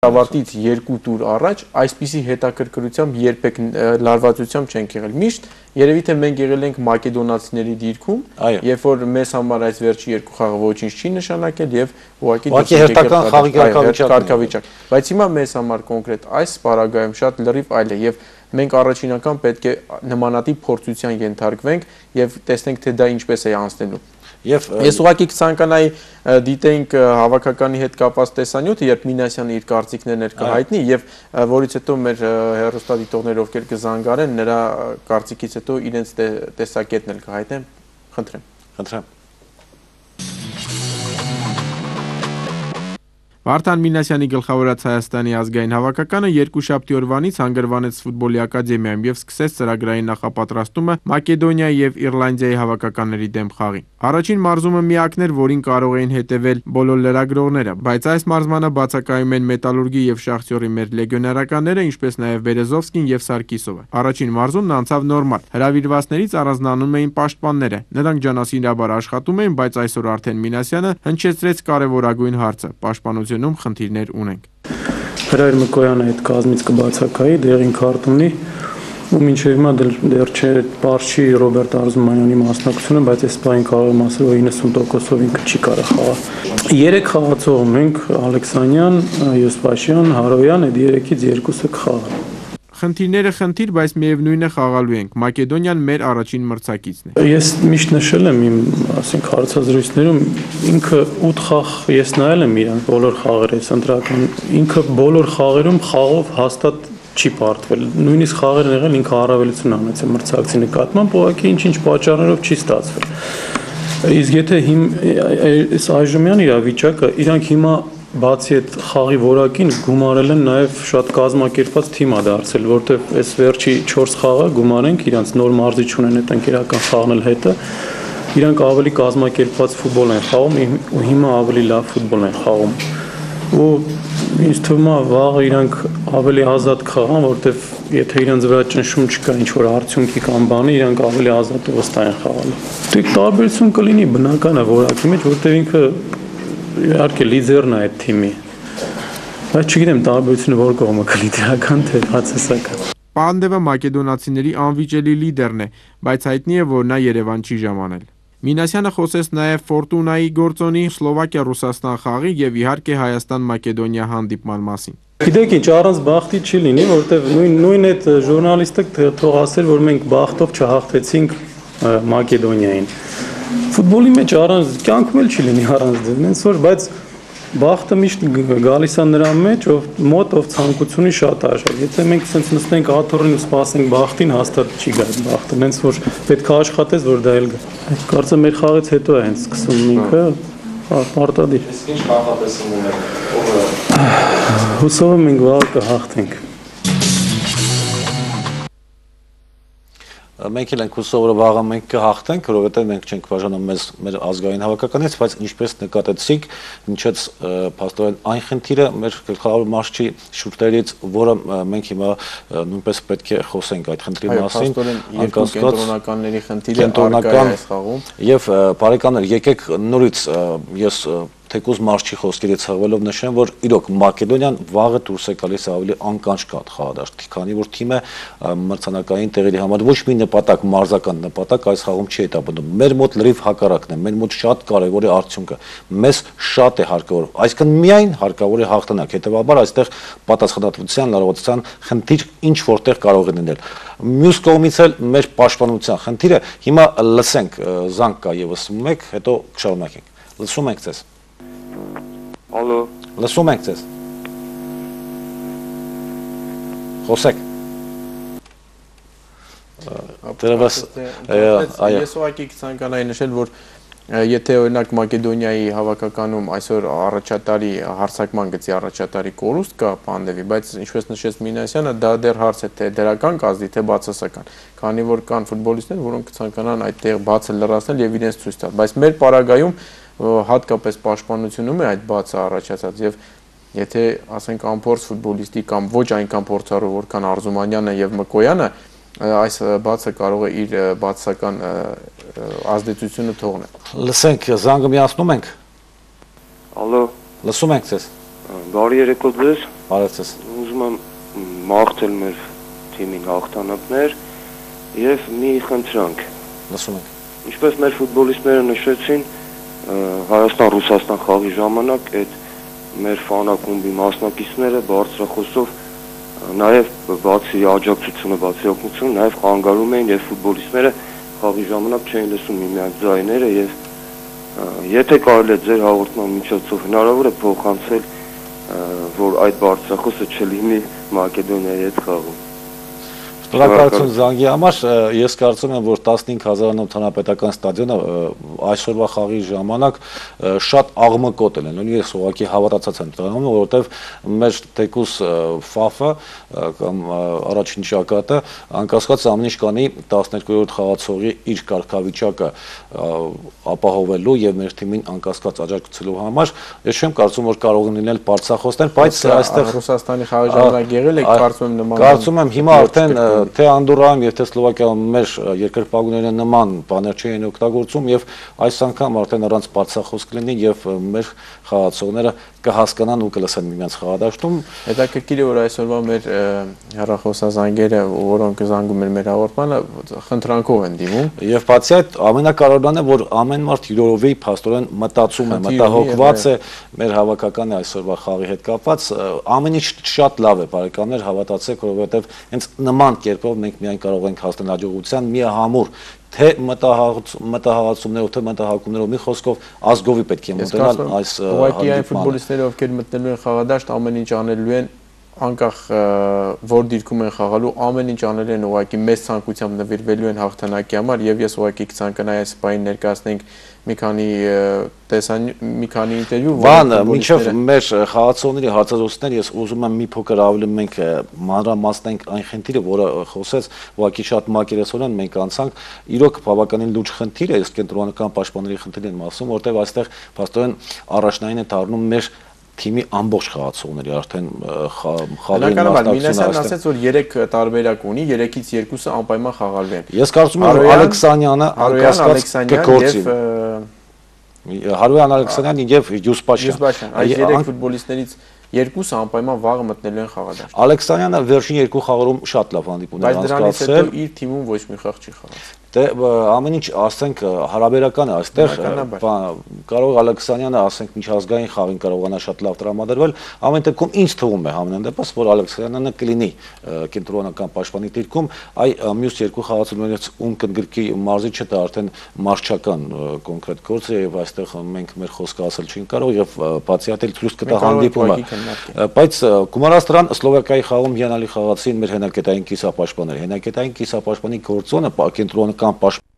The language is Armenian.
Ավարտից 2 տուր առաջ այսպիսի հետաքրքրությամբ երբեք լարվածությամբ չենք եղել։ Միշտ երևի թե մենք եղել ենք մակեդոնացիների դիրքում, երբ որ մեզ համար այս վերջի 2 խաղը ոչինչ չի նշանակել եւ ուղղակի հերթական խաղի կարգավիճակ։ Բայց հիմա մեզ համար կոնկրետ այս պարագայում շատ լրիվ այլ է եւ մենք առաջինական պետք է նմանատիպ փորձության ենթարկվենք եւ տեսնենք թե դա ինչպես է անցնելու։ Ես ուղղակի կցանկանայի դիտենք հավաքականի հետ կապված տեսանյութը, երբ Մինասյանը իր կարծիքներն կհայտնի եւ որից հետո մեր հեռուստադիտողները ովքեր կզանգարեն, նրա կարծիքից հետո իրենց տեսակետն էլ կհայտնեն։ Խնդրեմ։ Վարդան Մինասյանի գլխավորած Հայաստանի ազգային հավաքականը երկուշաբթի օրվանից հանգրվանեց ֆուտբոլի ակադեմիայում եւ սկսեց ծրագրային նախապատրաստումը Մակեդոնիայի եւ Իռլանդիայի հավաքականների դեմ խաղի։ Առաջին մարզումը միակն էր, որին կարող էին հետևել բոլոր լրագրողները, բայց այս մարզմանը բացակայում են Մետալուրգի եւ Շախտյորի մեր լեգիոներականները, ինչպես նաեւ Բերեզովսկին եւ Սարկիսովը։ Առաջին մարզումն անցավ նորմալ։ Հրավիրվածներից առանձնանում էին պաշտպանները։ Նրանք ջանասիրաբար աշխատում էին, բայց այսօր արդեն Մինասյանը հնչեցրեց կարևորագույն հարցը՝ պաշտպանությունում խնդիրներ ունենք։ Հրայր Մկոյանը այդ կազմից կբացակայի, դեղին քարտ ունի, ու մինչև հիմա դեռ չէ բարձ չի Ռոբերտ Արզումանյանի մասնակցությունը, բայց այս բանին կարող եմ ասել, որ 90%-ով ինքը չի կարող խաղալ։ 3 խաղացող մենք Ալեքսանյան, Յուսպաշյան, Հարոյան, այդ 3-ից 2-ը կխաղան։ Խնդիրները խնդիր, բայց միևնույն է խաղալու ենք։ Մակեդոնիան մեր առաջին մրցակիցն է։ Ես միշտ նշել եմ իմ, ասենք, հարցազրույցներում, ինքը 8 խաղ ես նայել եմ իրան բոլոր խաղերը, ընտրական ինքը բոլոր խաղերում խաղով հաստատ չի պարտվել։ Նույնիսկ խաղերն եղել ինքը առավելություն անեցել մրցակցի նկատմամբ, ուղղակի ինչ-ինչ պատճառներով չի ստացվել։ Իսկ եթե այս այժմյան իրավիճակը, իրանք հիմա բացի այդ խաղի որակին գումարել են նաև շատ կազմակերպված թիմ է դարձել, որտեղ այս վերջի 4 խաղը գումարենք, իրանք նոր մարզիչ ունեն այդ ընկերական խաղն էլ հետը, իրանք ավելի կազմակերպված ֆուտբոլ են խաղում ու հիմա ավելի լավ ֆուտբոլ են խաղում։ Ու ինձ թվում է վաղը իրանք ավելի ազատ կխաղան, որտեղ եթե իրանց վրա ճնշում չկա ինչ-որ արդյունքի կամ բանի, իրանք ավելի ազատ ու վստահ են խաղալու։ Դե տարբերություն կլինի բնական է որակի մեջ, որտեղ ինքը իհարկե լիդերն է այդ թիմի, բայց չգիտեմ տարբերությունը որ կողմը կլինի դրական թե բացասական։ Պանդևը մակեդոնացիների անվիճելի լիդերն է, բայց հայտնի է, որ նա Երևան չի ժամանել։ Մինասյանը խոսեց նաև Ֆորտունայի գործոնի Սլովակիա-Ռուսաստան խաղի եւ իհարկե Հայաստան-Մակեդոնիա հանդիպման մասին։ Գիտեք ինչ, առանց բախտի չի լինի, որտեղ նույն այդ ժուրնալիստը թող ասել, որ մենք բախտով չհաղթեցինք Մակեդոնիային։ Ֆուտբոլի մեջ առանց կյանքում էլ չի լինի առանց դրանից, որ բայց բախտը միշտ գալիս է նրա մեջ, ով ցանկությունի շատ արժեք։ Եթե մենք ցենց նստենք աթոռին ու սպասենք բախտին, հաստատ չի գա բախտը, հենց որ պետք է աշխատես, որ դա էլ գա։ Կարծեմ մեր խաղից հետո է հենց սկսում ինքը պարտադիր։ Իսկ ինչ նախատեսում ունեք։ Հուսով եմ մենք վաղ կհաղթենք։ Մենք էլ ենք հուսով, որ վաղը մենք կհաղթենք, որովհետև մենք չենք բաժանում մեր ազգային հավաքականից, բայց ինչպես նկատեցիք, հնչեց փաստորեն այն խնդիրը մեր գլխավոր մարզչի շուրթերից, որը մենք հիմա նույնպես պետք է խոսենք այդ խնդրի մասին, անկասկած կենտրոնականների խնդիրը առկա է այս խաղում։ Եվ բարեկամներ, եկեք նորից ես թեկուզ մարզչի խոսքերից հղվելով նշեմ, որ իրոք Մակեդոնիան վաղը դուրս է գալիս ավելի անկանչկատ խաղադաշտ, քանի որ թիմը մրցանակային տեղերի համար ոչ մի նպատակ, մարզական նպատակ այս խաղում չի հետապնդում։ Մեր մոտ լրիվ հակառակն է, մեր մոտ շատ կարևոր է արդյունքը։ Մեզ շատ է հարկավոր, այսինքն միայն հարկավոր է հաղթանակ, հետևաբար այստեղ պատասխանատվության, լարվածության խնդիր ինչ որտեղ կարող է լինել։ Մյուս կողմից էլ մեր պաշտպանության խնդիրը, հիմա լսենք, զանգ կա եւս մեկ, հետո կշարունակենք։ Լսում ենք ձեզ։ Ալո։ Լսում ենք ձեզ։ Խոսեք։ Ես ուղղակի կցանկանայի նշել, որ եթե օրինակ Մակեդոնիայի հավաքականում այսօր առաջատարի հարցակման գծի առաջատարի կորուստ կա Պանդևի, բայց ինչպես նշեց Մինասյանը, դա դեռ հարց է թե դրական կազդի, թե բացասական, քանի որ կան ֆուտբոլիստներ, որոնք կցանկանան այդտեղ բացը լրացնել եւ իրենց ցույց տալ, բայց մեր պարագայում հատկապես պաշտպանությունում է այդ բացը առաջացած եւ եթե ասենք անփորձ ֆուտբոլիստի կամ ոչ այնքան փորձառու որքան Արզումանյանը եւ Մկոյանը այս բացը կարող է իր բացական ազդեցությունը թողնել։ Լսենք, զանգը միացնում ենք։ Ալո։ Լսում ենք ձեզ։ Բարի երեկո ձեզ։ Բարև ձեզ։ Ուզում եմ մաղթել մեր թիմին հաղթանակներ եւ մի խնդրանք։ Լսում ենք։ Ինչպես մեր ֆուտբոլիստները նշեցին, Հայաստան-Ռուսաստան խաղի ժամանակ այդ մեր ֆանակումբի մասնակիցները բարձրախոսով նաեւ բացի աջակցությունը, բացի օգնությունը, նաեւ խանգարում էին եւ ֆուտբոլիստները խաղի ժամանակ չէին լսում միմյանց ձայները եւ եթե կարելի է ձեր հաղորդման միջոցով հնարավոր է փոխանցել, որ այդ բարձրախոսը չլինի Մակեդոնիայի հետ խաղում։ Շնորհակալություն զանգի համար, ես կարծում եմ, որ 15,000-ով Հանրապետական ստադիոնը այսօրվա խաղի ժամանակ շատ աղմկոտ է լինելու, ես ուղղակի հավատացած եմ դրանում, որովհետև մեր թեկուզ ՖԱՖ-ը կամ առաջին ճակատը անկասկած ամեն ինչ կանի 12-րդ խաղացողի իր կարգավիճակը ապահովելու եւ մեր թիմին անկասկած աջակցելու համար, ես չեմ կարծում, որ կարող են լինել բարձրախոսներ, բայց այստեղ Ռուսաստանի խաղի ժամանակ եղել է, կարծում եմ նման։ Կարծում եմ հիմա արդեն թե Անդորրայում եւ թե Սլովակիայում մեր երկրպագուները նման բաներ չէին օգտագործում եւ այս անգամ արդեն առանց բարձրախոս կլինի եւ մեր խաղացողները կհասկանան ու կլսեն միմյանց խաղադաշտում։ Հետաքրքիր է, որ այսօրվա մեր հեռախոսազանգերը, որոնք զանգում են մեր հաղորդմանը, խնդրանքով են դիմում։ Եվ բացի այդ, ամենակարևորն է, որ ամեն մարդ յուրովի փաստորեն մտածում է, մտահոգված է մեր հավաքականի այսօրվա խաղի հետ կապված, ամեն ինչ շատ լավ է, բարեկամներ, հավատացեք, որովհետեւ հենց նման կերպով մենք միայն կարող ենք հասնել հաջողության միահամուռ թե մտահղացումներով, թե մտահակումներով, մի խոսքով ազգովի պետք է մոտենալ այս ուղղակի այն ֆուտբոլիստները, ովքեր մտնելու են խաղադաշտ, ամեն ինչ անելու են, անկախ որ դիրքում են խաղալու, ամեն ինչ անելու են ուղղակի մեծ ցանկությամբ նվիրվելու են հաղթանակի համար եւ ես ուղղակի կցանկանայի այս պահին ներկայացնենք մի քանի ինտերվյու, Վան, մինչև մեր խաղացողների հարցազրույցներ ես ուզում եմ մի փոքր ավելի մենք մանրամասնենք այն խնդիրը, որը խոսեց ուղղակի շատ մակերեսորեն մենք անցանք, իրոք բավականին լուրջ խնդիր է, իսկ կենտրոնական պաշտպանների խնդիրն եմ ասում, որտեղ այստեղ փաստորեն առաջնային է դառնում մեր թիմի ամբողջ խաղացողների արդեն խաղերի Մինասյանն ասաց, որ 3 տարբերակ ունի, 3-ից 2-ը անպայման խաղալու են։ Ես կարծում եմ, որ Ալեքսանյանը անկասկած կգործի։ Հարոյան Ալեքսանյանն եւ Յուսպաշյան։ Այս 3 ֆուտբոլիստներից 2-ը անպայման վաղը մտնելու են խաղադաշտ։ Ալեքսանյանը վերջին 2 խաղերում շատ լավ հանդիպում է անցկացրել։ Բայց դրանից հետո իր թիմում ոչ մի խաղ չի խաղացել։ Դե ամեն ինչ ասենք հարաբերական է այստեղ կարող Ալեքսանյանը ասենք միջազգային խաղին կարողանա շատ լավ տրամադրվել ամեն դեպքում ինձ թվում է համենայն դեպս որ Ալեքսանյանը կլինի կենտրոնական պաշտպանի դիրքում այ մյուս 2 խաղացողներից ում կընդգրկի մարզի չէ դա արդեն մարշչական կոնկրետ գործ է եւ այստեղ մենք մեր խոսքը ասել չենք կարող եւ բացի այդ էլ ցույց կտա հանդիպումը բայց գումարած դրան Սլովակիայի խաղում հիանալի խաղացին մեր հենակետային կիսապաշտպանները հենակետային կիսապաշտպանի գործոնը կենտրոնական պաշտպան